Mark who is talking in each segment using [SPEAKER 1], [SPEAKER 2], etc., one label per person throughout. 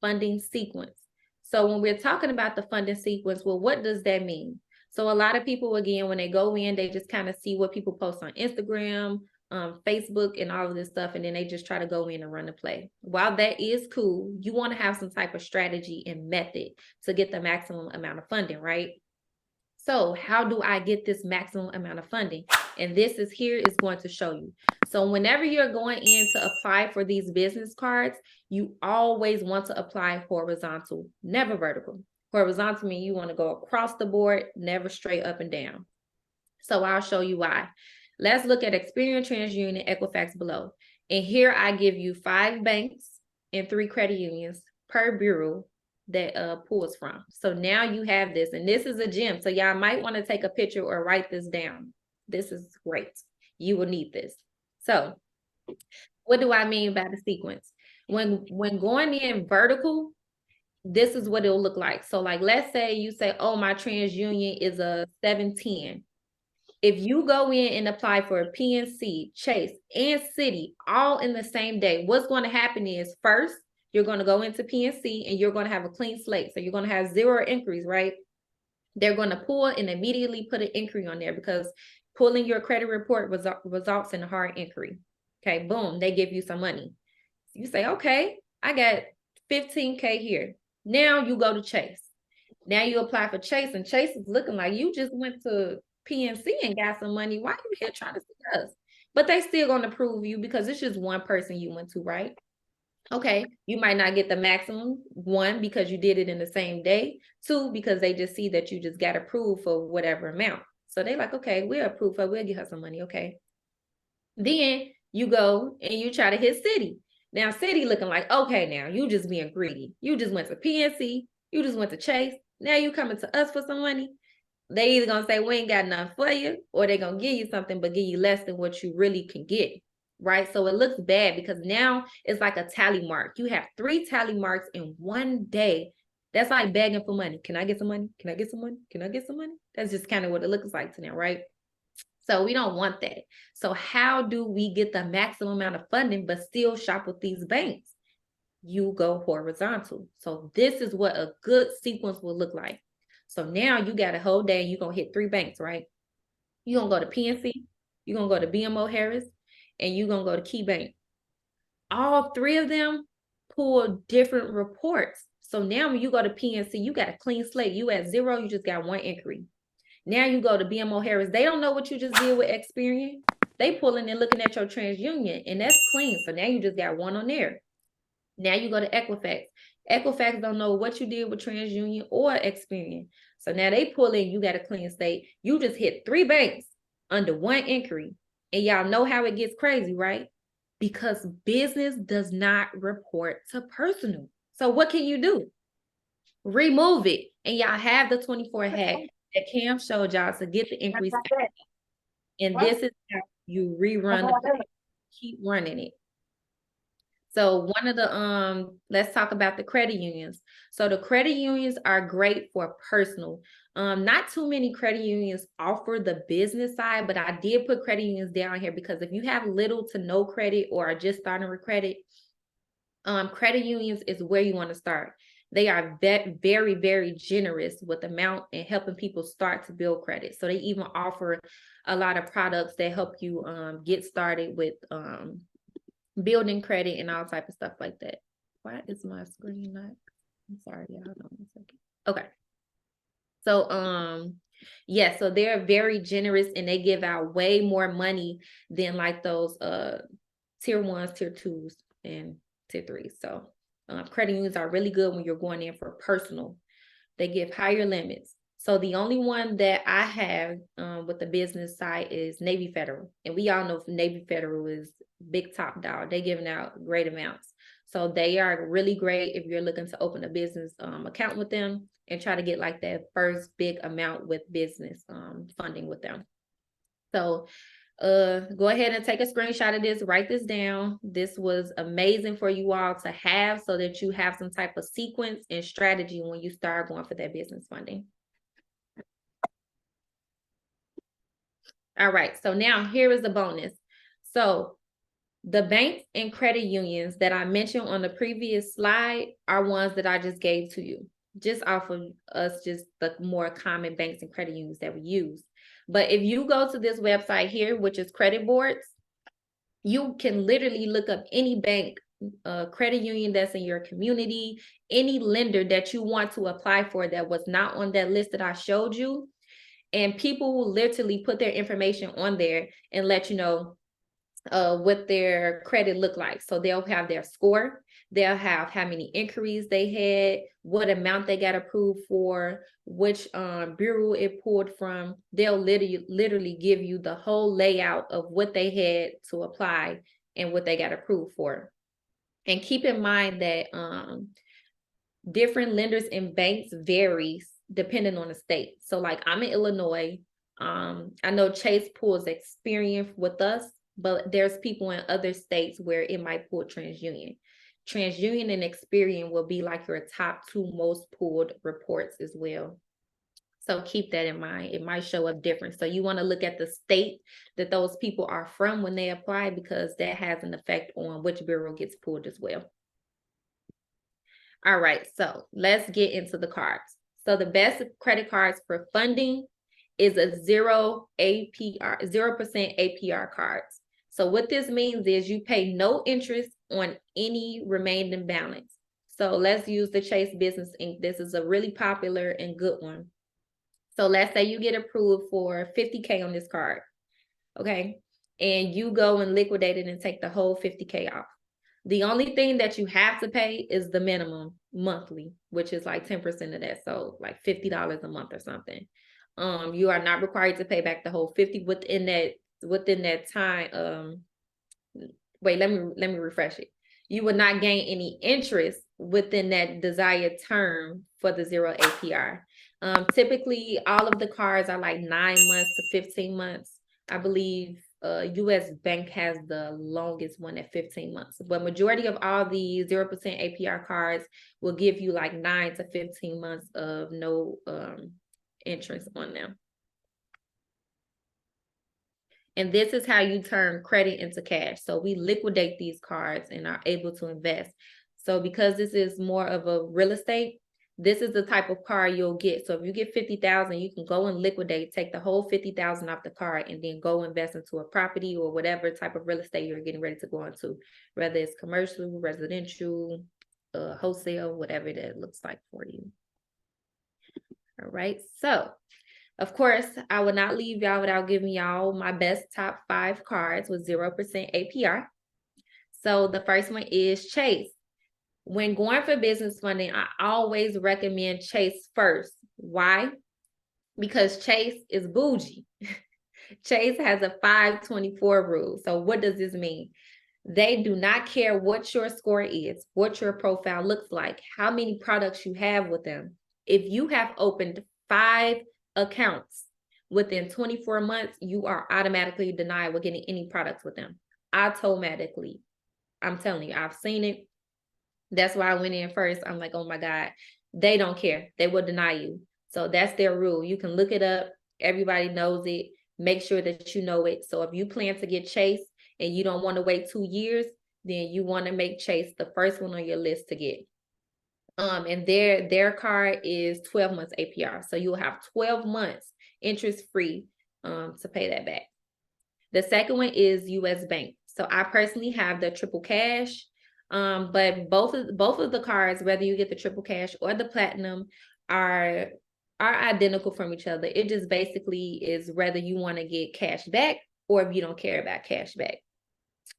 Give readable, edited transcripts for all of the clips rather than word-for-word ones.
[SPEAKER 1] funding sequence. So when we're talking about the funding sequence, well, what does that mean? So a lot of people, again, when they go in, they just kind of see what people post on Instagram, Facebook, and all of this stuff, and then they just try to go in and run the play. While that is cool, you want to have some type of strategy and method to get the maximum amount of funding, right? So how do I get this maximum amount of funding? And this is here is going to show you. So whenever you're going in to apply for these business cards, you always want to apply horizontal, never vertical. Horizontal means you want to go across the board, never straight up and down. So I'll show you why. Let's look at Experian, TransUnion, Equifax below. And here I give you 5 banks and 3 credit unions per bureau that pulls from. So now you have this, and this is a gem. So y'all might want to take a picture or write this down. This is great. You will need this. So what do I mean by the sequence? When going in vertical, this is what it'll look like. So like, let's say you say, oh, my TransUnion is a 710. If you go in and apply for a PNC, Chase, and Citi all in the same day, what's going to happen is first, you're going to go into PNC and you're going to have a clean slate. So you're going to have 0 inquiries, right? They're going to pull and immediately put an inquiry on there because pulling your credit report results in a hard inquiry. Okay, boom, they give you some money. You say, okay, I got 15K here. Now you go to Chase. Now you apply for Chase, and Chase is looking like you just went to PNC and got some money. Why are you here trying to see us? But they still going to approve you because it's just one person you went to, right? Okay, you might not get the maximum, 1, because you did it in the same day, 2, because they just see that you just got approved for whatever amount. So they like, okay, we'll approve her, we'll give her some money, okay. Then you go and you try to hit Citi. Now Citi looking like, okay, now you just being greedy. You just went to PNC, you just went to Chase, now you coming to us for some money. They either gonna say we ain't got nothing for you, or they're gonna give you something but give you less than what you really can get, right? So it looks bad because now it's like a tally mark. You have 3 tally marks in one day. That's like begging for money. Can I get some money? Can I get some money? Can I get some money? That's just kind of what it looks like to them, right? So we don't want that. So how do we get the maximum amount of funding but still shop with these banks? You go horizontal. So this is what a good sequence will look like. So now you got a whole day, you're going to hit 3 banks, right? You're going to go to PNC, you're going to go to BMO Harris, and you're going to go to Key Bank. All 3 of them pull different reports. So now when you go to PNC, you got a clean slate. You at 0, you just got 1 inquiry. Now you go to BMO Harris, they don't know what you just did with Experian. They pulling and looking at your TransUnion, and that's clean. So now you just got 1 on there. Now you go to Equifax. Equifax don't know what you did with TransUnion or Experian. So now they pull in, you got a clean state. You just hit 3 banks under 1 inquiry. And y'all know how it gets crazy, right? Because business does not report to personal. So what can you do? Remove it. And y'all have the 24 hack that Cam showed y'all to get the inquiries. And this is how you rerun the keep running it. So one of the, let's talk about the credit unions. So the credit unions are great for personal. Not too many credit unions offer the business side, but I did put credit unions down here because if you have little to no credit or are just starting with credit, credit unions is where you want to start. They are very, very generous with amount and helping people start to build credit. So they even offer a lot of products that help you get started with building credit and all type of stuff like that. Why is my screen not? I'm sorry, y'all. Hold on 1 second. Okay. So yeah, so they're very generous and they give out way more money than like those tier 1s, tier 2s, and tier 3s. So credit unions are really good when you're going in for personal. They give higher limits. So the only one that I have with the business side is Navy Federal. And we all know Navy Federal is big top dog. They're giving out great amounts. So they are really great if you're looking to open a business account with them and try to get like that first big amount with business funding with them. So go ahead and take a screenshot of this, write this down. This was amazing for you all to have so that you have some type of sequence and strategy when you start going for that business funding. All right, so now here is the bonus. So The banks and credit unions that I mentioned on the previous slide are ones that I just gave to you, just off of us, just the more common banks and credit unions that we use. But if you go to this website here, which is Credit Boards, you can literally look up any bank, credit union that's in your community, any lender that you want to apply for that was not on that list that I showed you. And people will literally put their information on there and let you know what their credit look like. So they'll have their score, they'll have how many inquiries they had, what amount they got approved for, which bureau it pulled from. They'll literally give you the whole layout of what they had to apply and what they got approved for. And keep in mind that different lenders and banks varies depending on the state. So like I'm in Illinois. I know Chase pulls Experian with us, but there's people in other states where it might pull TransUnion. TransUnion and Experian will be like your top two most pulled reports as well. So keep that in mind. It might show up different. So you want to look at the state that those people are from when they apply, because that has an effect on which bureau gets pulled as well. All right, so let's get into the cards. So the best credit cards for funding is a 0% APR cards. So what this means is you pay no interest on any remaining balance. So let's use the Chase Business Inc. This is a really popular and good one. So let's say you get approved for $50K on this card, okay? And you go and liquidate it and take the whole $50K off. The only thing that you have to pay is the minimum monthly, which is like 10% of that. So like $50 a month or something. You are not required to pay back the whole 50 within that time. Wait, let me refresh it. You will not gain any interest within that desired term for the 0 APR. Typically, all of the cards are like 9 months to 15 months. I believe US Bank has the longest one at 15 months, but majority of all the 0% APR cards will give you like 9 to 15 months of no interest on them. And this is how you turn credit into cash. So we liquidate these cards and are able to invest. So because this is more of a real estate, this is the type of car you'll get. So if you get 50,000, you can go and liquidate, take the whole 50,000 off the car, and then go invest into a property or whatever type of real estate you're getting ready to go into, whether it's commercial, residential, wholesale, whatever that looks like for you. All right. So of course, I will not leave y'all without giving y'all my best top 5 cards with 0% APR. So the first one is Chase. When going for business funding, I always recommend Chase first. Why? Because Chase is bougie. Chase has a 524 rule. So what does this mean? They do not care what your score is, what your profile looks like, how many products you have with them. If you have opened 5 accounts within 24 months, you are automatically denied with getting any products with them. Automatically. I'm telling you, I've seen it. That's why I went in first. I'm like, oh my God, they don't care. They will deny you. So that's their rule. You can look it up. Everybody knows it. Make sure that you know it. So if you plan to get Chase and you don't want to wait 2 years, then you want to make Chase the first one on your list to get. And their card is 12 months APR. So you'll have 12 months interest free to pay that back. The second one is US Bank. So I personally have the triple cash. But both of the cards, whether you get the triple cash or the platinum, are identical from each other. It just basically is whether you want to get cash back or if you don't care about cash back.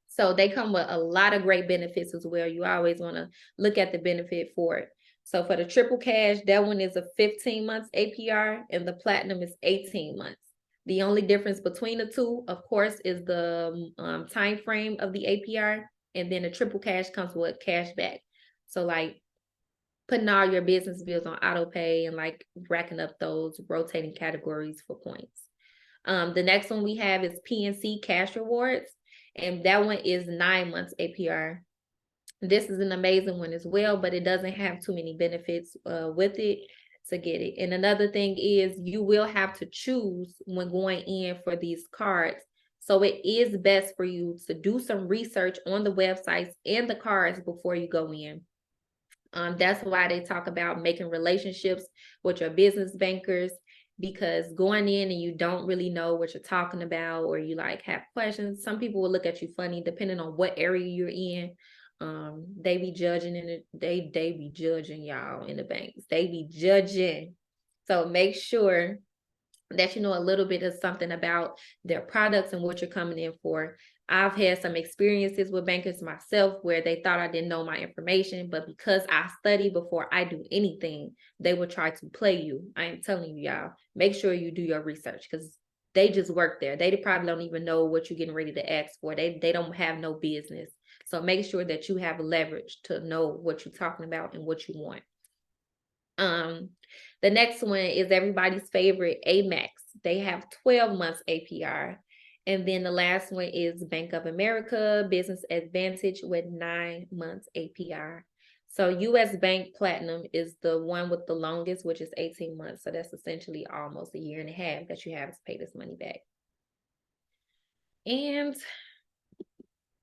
[SPEAKER 1] So they come with a lot of great benefits as well. You always want to look at the benefit for it. So for the triple cash, that one is a 15 months APR and the platinum is 18 months. The only difference between the two, of course, is the time frame of the APR. And then the triple cash comes with cash back. So like putting all your business bills on auto pay and like racking up those rotating categories for points. The next one we have is PNC Cash Rewards. And that one is 9 months APR. This is an amazing one as well, but it doesn't have too many benefits with it to get it. And another thing is you will have to choose when going in for these cards. So it is best for you to do some research on the websites and the cards before you go in. That's why they talk about making relationships with your business bankers, because going in and you don't really know what you're talking about, or you like have questions, some people will look at you funny depending on what area you're in. They be judging they be judging y'all in the banks. They be judging. So make sure that you know a little bit of something about their products and what you're coming in for. I've had some experiences with bankers myself where they thought I didn't know my information, but because I study before I do anything, they will try to play you. I am telling you, y'all, make sure you do your research, because they just work there. They probably don't even know what you're getting ready to ask for. They don't have no business. So make sure that you have leverage to know what you're talking about and what you want. The next one is everybody's favorite, Amex. They have 12 months APR. And then the last one is Bank of America Business Advantage with 9 months APR. So US Bank Platinum is the one with the longest, which is 18 months. So that's essentially almost a year and a half that you have to pay this money back. And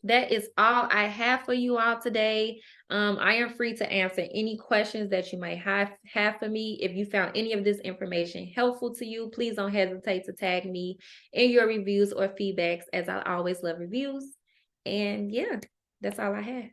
[SPEAKER 1] that is all I have for you all today. I am free to answer any questions that you might have for me. If you found any of this information helpful to you, please don't hesitate to tag me in your reviews or feedbacks, as I always love reviews. And yeah, that's all I have.